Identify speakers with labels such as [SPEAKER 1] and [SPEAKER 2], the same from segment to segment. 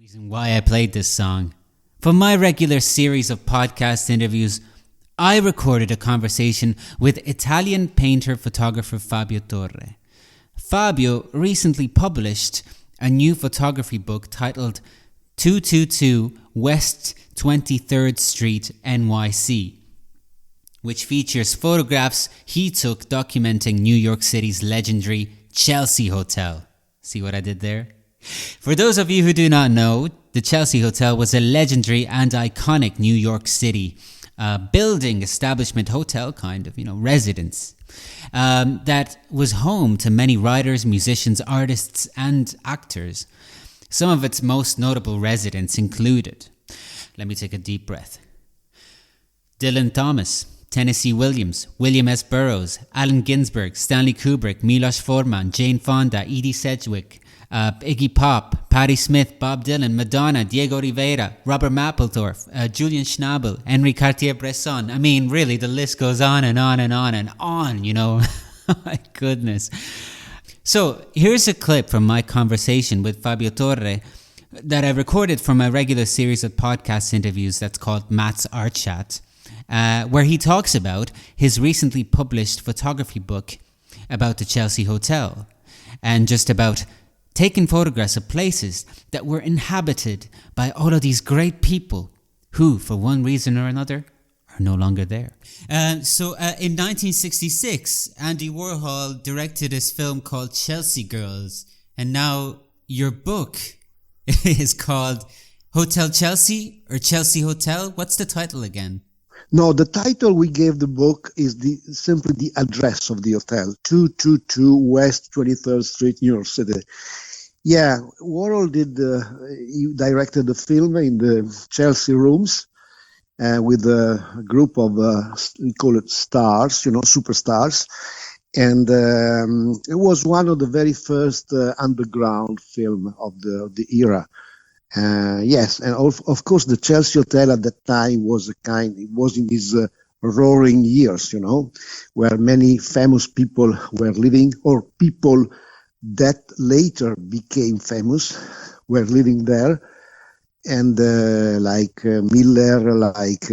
[SPEAKER 1] Reason why I played this song. For my regular series of podcast interviews, I recorded a conversation with Italian painter-photographer Fabio Torre. Fabio recently published a new photography book titled 222 West 23rd Street, NYC, which features photographs he took documenting New York City's legendary Chelsea Hotel. See what I did there? For those of you who do not know, the Chelsea Hotel was a legendary and iconic New York City building, establishment, hotel kind of, residence that was home to many writers, musicians, artists, and actors. Some of its most notable residents included, let me take a deep breath, Dylan Thomas, Tennessee Williams, William S. Burroughs, Allen Ginsberg, Stanley Kubrick, Milos Forman, Jane Fonda, Edie Sedgwick, Iggy Pop, Patti Smith, Bob Dylan, Madonna, Diego Rivera, Robert Mapplethorpe, Julian Schnabel, Henri Cartier-Bresson. I mean, really, the list goes on and on and on and on, My goodness. So here's a clip from my conversation with Fabio Torre that I recorded from a regular series of podcast interviews that's called Matt's Art Chat, where he talks about his recently published photography book about the Chelsea Hotel and just about taking photographs of places that were inhabited by all of these great people who, for one reason or another, are no longer there. So in 1966, Andy Warhol directed this film called Chelsea Girls, and now your book is called Hotel Chelsea or Chelsea Hotel. What's the title again?
[SPEAKER 2] No, the title we gave the book is simply the address of the hotel, 222 West 23rd Street, New York City. Yeah, Warhol he directed the film in the Chelsea rooms with a group of, we call it stars, superstars. And it was one of the very first underground film of the era. Yes, and of course the Chelsea Hotel at that time was it was in these roaring years, where many famous people were living, or people that later became famous were living there, and like Miller, like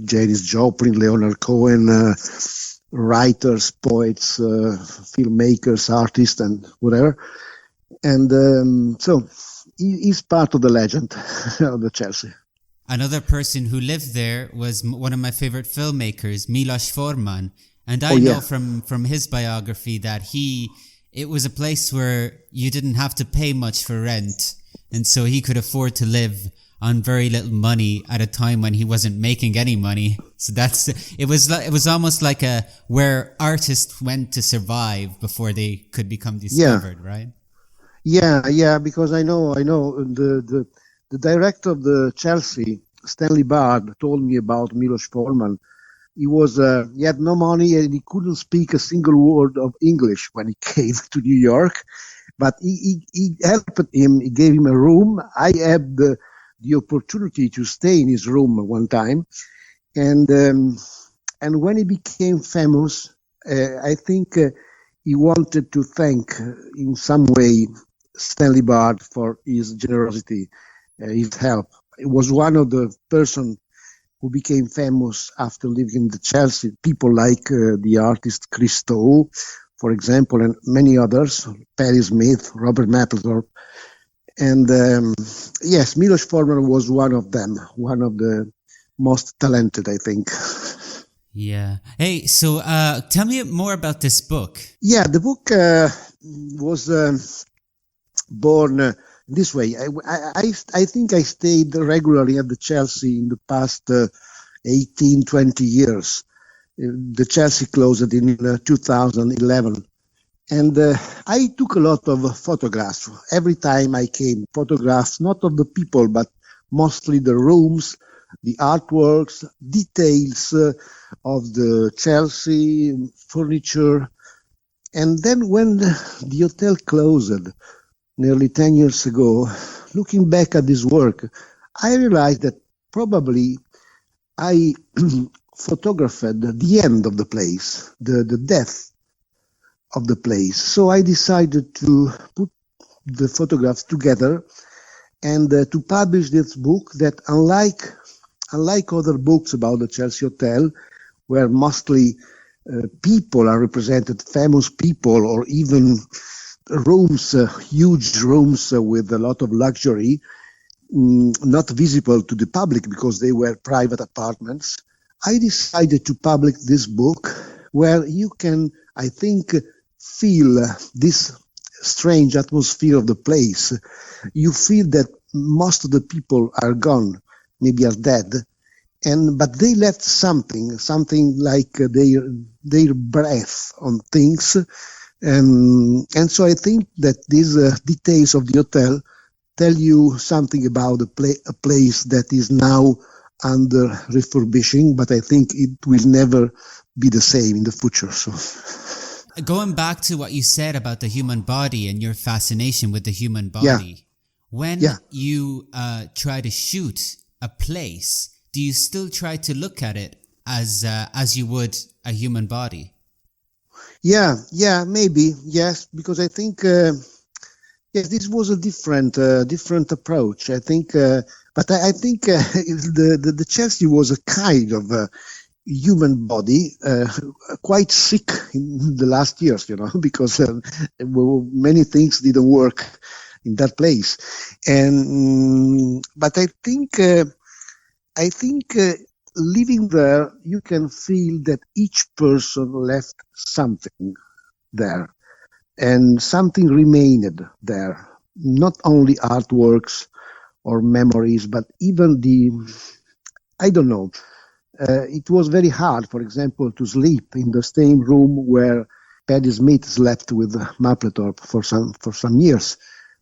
[SPEAKER 2] Janis Joplin, Leonard Cohen, writers, poets, filmmakers, artists, and whatever. And so he's part of the legend of the Chelsea.
[SPEAKER 1] Another person who lived there was one of my favorite filmmakers, Milos Forman. And I know from his biography that it was a place where you didn't have to pay much for rent. And so he could afford to live on very little money at a time when he wasn't making any money. So it was almost like where artists went to survive before they could become discovered, right?
[SPEAKER 2] Yeah, because I know the director of the Chelsea, Stanley Bard, told me about Milos Forman. He had no money and he couldn't speak a single word of English when he came to New York, but he helped him. He gave him a room. I had the opportunity to stay in his room one time, and when he became famous, I think he wanted to thank in some way Stanley Bard for his generosity, his help. It was one of the person who became famous after living in the Chelsea. People like the artist Christo, for example, and many others, Patti Smith, Robert Mapplethorpe. And yes, Milos Forman was one of them, one of the most talented, I think.
[SPEAKER 1] Yeah. Hey, so tell me more about this book.
[SPEAKER 2] Yeah, the book was born this way. I think I stayed regularly at the Chelsea in the past 18, 20 years. The Chelsea closed in 2011. And I took a lot of photographs. Every time I came, photographs, not of the people, but mostly the rooms, the artworks, details of the Chelsea, furniture. And then when the hotel closed, nearly 10 years ago, looking back at this work, I realized that probably I photographed the end of the place, the death of the place. So I decided to put the photographs together and to publish this book that unlike other books about the Chelsea Hotel, where mostly people are represented, famous people, or even rooms, huge rooms with a lot of luxury, not visible to the public because they were private apartments, I decided to publish this book where you can, I think, feel this strange atmosphere of the place. You feel that most of the people are gone, maybe are dead, but they left something like their breath on things, and so I think that these details of the hotel tell you something about a place that is now under refurbishing, but I think it will never be the same in the future. So,
[SPEAKER 1] going back to what you said about the human body and your fascination with the human body, when you try to shoot a place, do you still try to look at it as you would a human body?
[SPEAKER 2] Yeah, maybe, yes, because I think yes, this was a different approach. I think, but I think the Chelsea was a kind of human body, quite sick in the last years, because many things didn't work in that place, but I think living there, you can feel that each person left something there, and something remained there. Not only artworks or memories, but even I don't know. It was very hard, for example, to sleep in the same room where Patti Smith slept with Mapplethorpe for some years,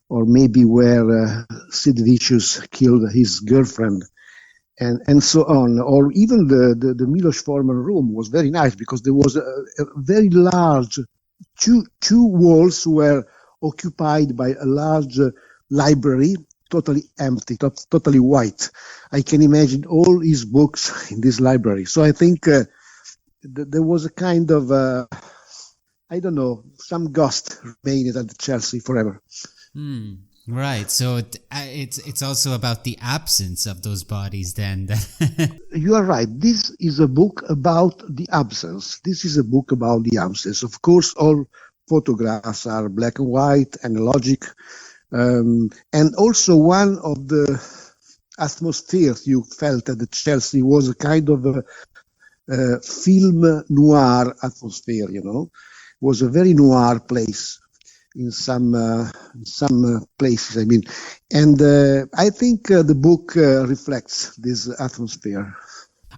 [SPEAKER 2] or maybe where Sid Vicious killed his girlfriend, and so on. Or even the Milos Forman room was very nice because there was a very large, two walls were occupied by a large library, totally empty, totally white. I can imagine all his books in this library. So I think there was a kind of, I don't know, some ghost remained at Chelsea forever.
[SPEAKER 1] Right. So it's also about the absence of those bodies then.
[SPEAKER 2] You are right. This is a book about the absence. Of course, all photographs are black and white, analogic. And also one of the atmospheres you felt at the Chelsea was a kind of a film noir atmosphere, It was a very noir place in some places, I mean. And I think the book reflects this atmosphere.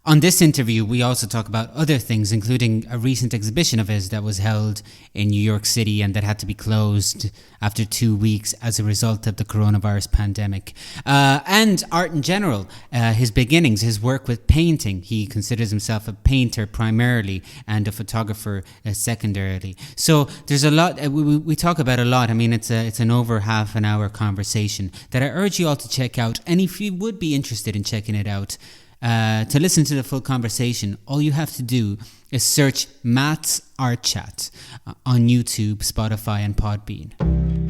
[SPEAKER 1] On this interview, we also talk about other things, including a recent exhibition of his that was held in New York City and that had to be closed after 2 weeks as a result of the coronavirus pandemic. And art in general, his beginnings, his work with painting. He considers himself a painter primarily and a photographer secondarily. So there's a lot, we talk about a lot. I mean, it's an over half an hour conversation that I urge you all to check out. And if you would be interested in checking it out, to listen to the full conversation, all you have to do is search Matt's Art Chat on YouTube, Spotify and Podbean.